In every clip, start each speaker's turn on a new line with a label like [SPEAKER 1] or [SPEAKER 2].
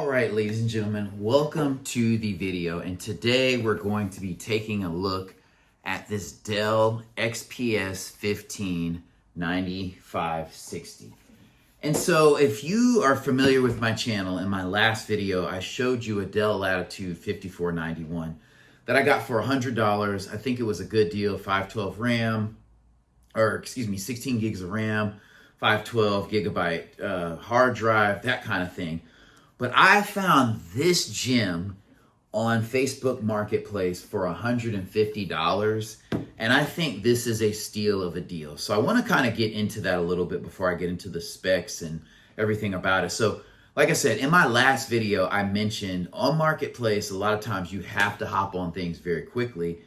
[SPEAKER 1] All right, ladies and gentlemen, welcome to the video. And today we're going to be taking a look at this Dell XPS 159560. And so if you are familiar with my channel, in my last video, I showed you a Dell Latitude 5491 that I got for $100. I think it was a good deal, 512 RAM, or excuse me, 16 gigs of RAM, 512 gigabyte hard drive, that kind of thing. But I found this gem on Facebook Marketplace for $150, and I think this is a steal of a deal. So I want to kind of get into that a little bit before I get into the specs and everything about it. So like I said, in my last video, I mentioned on Marketplace, a lot of times you have to hop on things very quickly,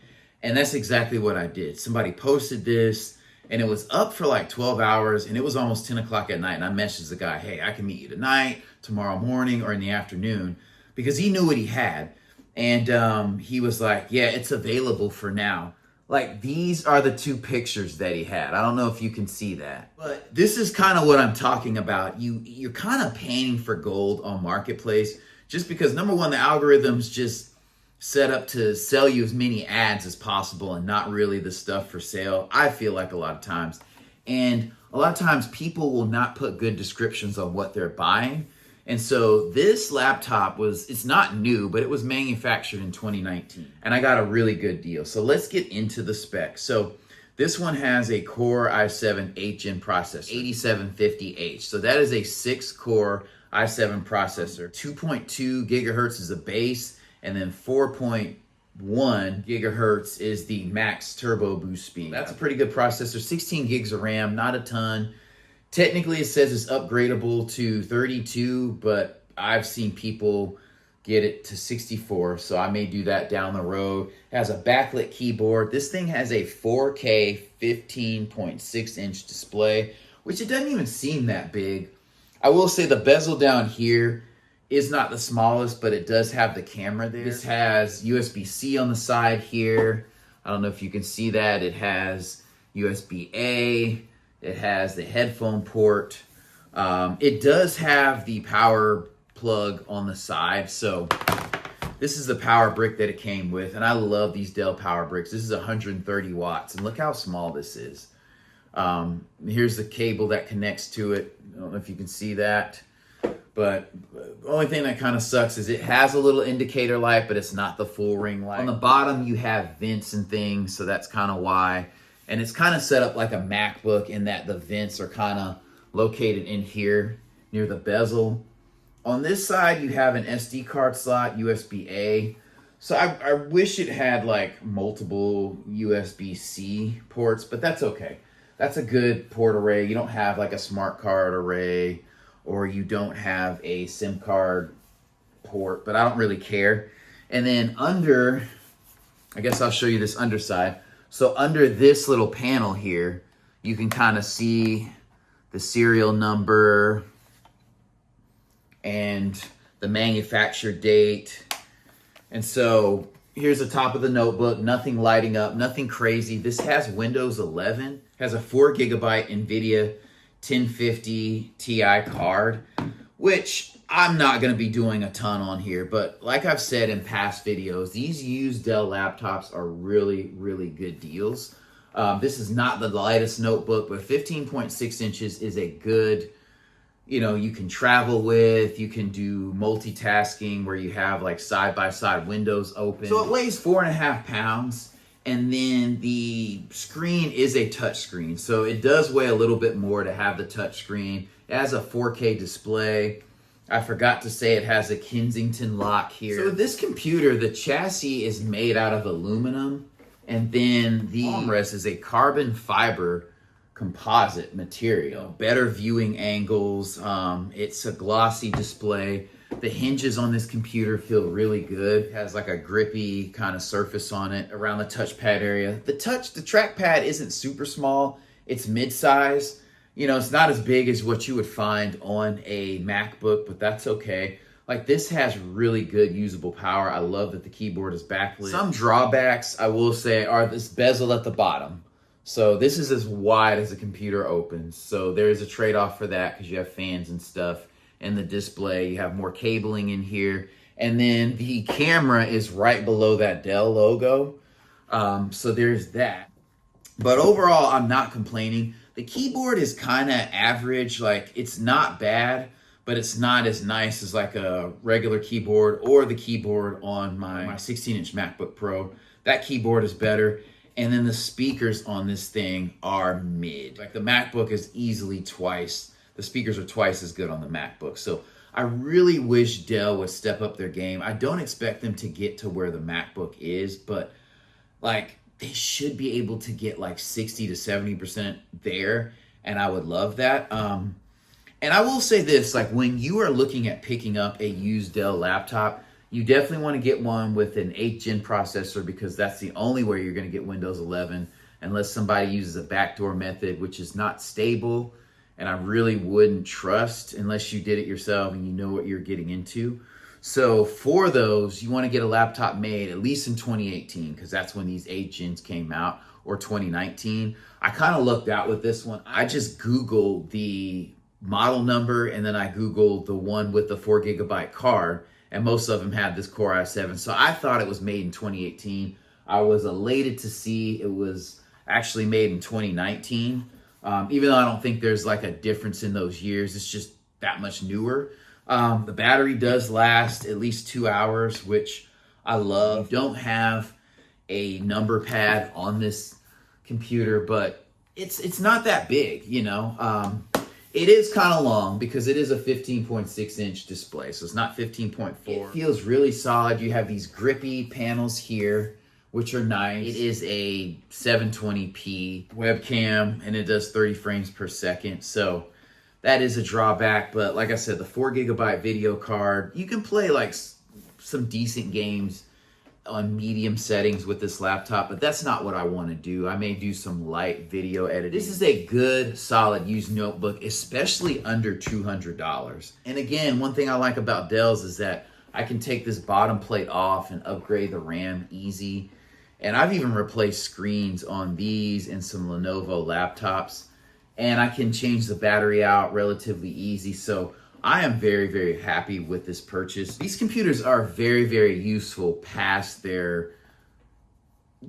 [SPEAKER 1] and that's exactly what I did. Somebody posted this, and it was up for like 12 hours, and it was almost 10 o'clock at night, and I messaged the guy, hey, I can meet you tonight, tomorrow morning, or in the afternoon, because he knew what he had. And he was like, yeah, it's available for now. Like, these are the two pictures that he had. I don't know if you can see that, but this is kind of what I'm talking about. You're kind of paying for gold on Marketplace just because, number one, the algorithms just set up to sell you as many ads as possible and not really the stuff for sale, I feel like a lot of times. And a lot of times people will not put good descriptions on what they're buying. And so this laptop it's not new, but it was manufactured in 2019. And I got a really good deal. So let's get into the specs. So this one has a Core i7 8th-gen processor, 8750H. So that is a 6-core i7 processor. 2.2 gigahertz is a base, and then 4.1 gigahertz is the max turbo boost speed. That's a pretty good processor. 16 gigs of RAM, not a ton. Technically, it says it's upgradable to 32, but I've seen people get it to 64, so I may do that down the road. It has a backlit keyboard. This thing has a 4K 15.6-inch display, which it doesn't even seem that big. I will say the bezel down here is not the smallest, but it does have the camera there. This has USB-C on the side here. I don't know if you can see that. It has USB-A. It has the headphone port. It does have the power plug on the side. So this is the power brick that it came with. And I love these Dell power bricks. This is 130 watts. And look how small this is. Here's the cable that connects to it. I don't know if you can see that. But the only thing that kind of sucks is it has a little indicator light, but it's not the full ring light. On the bottom, you have vents and things. So that's kind of why. And it's kind of set up like a MacBook in that the vents are kind of located in here near the bezel. On this side, you have an SD card slot, USB-A. So I wish it had like multiple USB-C ports, but that's okay. That's a good port array. You don't have like a smart card array, or you don't have a SIM card port, but I don't really care. And then under, I guess I'll show you this underside. So under this little panel here, you can kind of see the serial number and the manufacture date. And so here's the top of the notebook, nothing lighting up, nothing crazy. This has Windows 11, has a 4 gigabyte NVIDIA 1050 Ti card, which I'm not going to be doing a ton on here, but like I've said in past videos, these used Dell laptops are really, really good deals. This is not the lightest notebook, but 15.6 inches is a good, you can travel with, you can do multitasking where you have like side-by-side windows open. So it weighs 4.5 pounds, and then the screen is a touch screen. So it does weigh a little bit more to have the touch screen. It has a 4K display. I forgot to say it has a Kensington lock here. So this computer, the chassis is made out of aluminum, and then the armrest is a carbon fiber composite material. Better viewing angles. It's a glossy display. The hinges on this computer feel really good. It has like a grippy kind of surface on it around the touchpad area. The trackpad isn't super small. It's mid-size. It's not as big as what you would find on a MacBook, but that's okay. Like, this has really good usable power. I love that the keyboard is backlit. Some drawbacks, I will say, are this bezel at the bottom. So this is as wide as the computer opens. So there is a trade-off for that because you have fans and stuff. and the display. You have more cabling in here. And then the camera is right below that Dell logo. So there's that. But overall, I'm not complaining. The keyboard is kind of average. Like, it's not bad, but it's not as nice as like a regular keyboard or the keyboard on my 16-inch MacBook Pro. That keyboard is better. And then the speakers on this thing are mid. Like, the MacBook is easily twice. The speakers are twice as good on the MacBook. So I really wish Dell would step up their game. I don't expect them to get to where the MacBook is, but like, they should be able to get like 60 to 70% there. And I would love that. And I will say this, like, when you are looking at picking up a used Dell laptop, you definitely want to get one with an 8th gen processor, because that's the only way you're going to get Windows 11, unless somebody uses a backdoor method, which is not stable. And I really wouldn't trust unless you did it yourself and you know what you're getting into. So for those, you want to get a laptop made at least in 2018, because that's when these 8th gens came out, or 2019. I kind of looked out with this one. I just Googled the model number, and then I Googled the one with the 4 GB card, and most of them had this Core i7. So I thought it was made in 2018. I was elated to see it was actually made in 2019. Even though I don't think there's like a difference in those years, it's just that much newer. The battery does last at least 2 hours, which I love. You don't have a number pad on this computer, but it's not that big, you know. It is kind of long because it is a 15.6 inch display, so it's not 15.4. It feels really solid. You have these grippy panels here, which are nice. It is a 720p webcam, and it does 30 frames per second, so that is a drawback. But like I said, the 4 GB video card, you can play like some decent games on medium settings with this laptop, but that's not what I want to do. I may do some light video editing. This is a good, solid used notebook, especially under $200. And again, one thing I like about Dell's is that I can take this bottom plate off and upgrade the RAM easy. And I've even replaced screens on these and some Lenovo laptops. And I can change the battery out relatively easy. So I am very, very happy with this purchase. These computers are very, very useful past their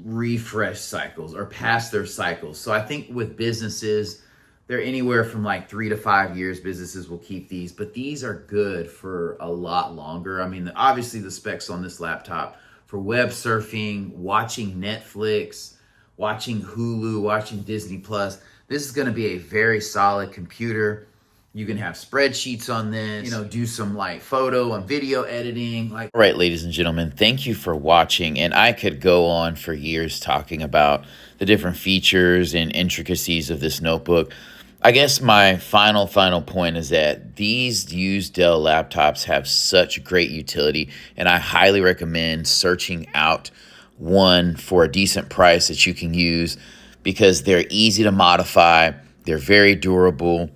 [SPEAKER 1] refresh cycles or past their cycles. So I think with businesses, they're anywhere from like 3 to 5 years. Businesses will keep these, but these are good for a lot longer. I mean, obviously the specs on this laptop for web surfing, watching Netflix, watching Hulu, watching Disney Plus, this is going to be a very solid computer. You can have spreadsheets on this, you know, do some light photo and video editing. All right, ladies and gentlemen, thank you for watching. And I could go on for years talking about the different features and intricacies of this notebook. I guess my final point is that these used Dell laptops have such great utility, and I highly recommend searching out one for a decent price that you can use, because they're easy to modify, they're very durable,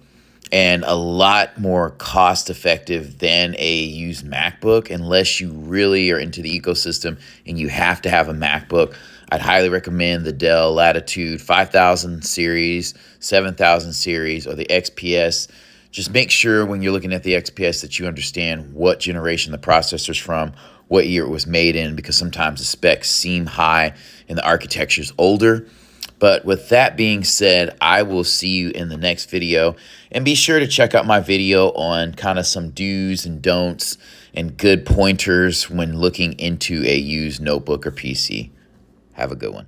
[SPEAKER 1] and a lot more cost effective than a used MacBook, unless you really are into the ecosystem and you have to have a MacBook. I'd highly recommend the Dell Latitude 5000 series, 7000 series, or the XPS. Just make sure when you're looking at the XPS that you understand what generation the processor's from, what year it was made in, because sometimes the specs seem high and the architecture's older. But with that being said, I will see you in the next video. And be sure to check out my video on kind of some do's and don'ts and good pointers when looking into a used notebook or PC. Have a good one.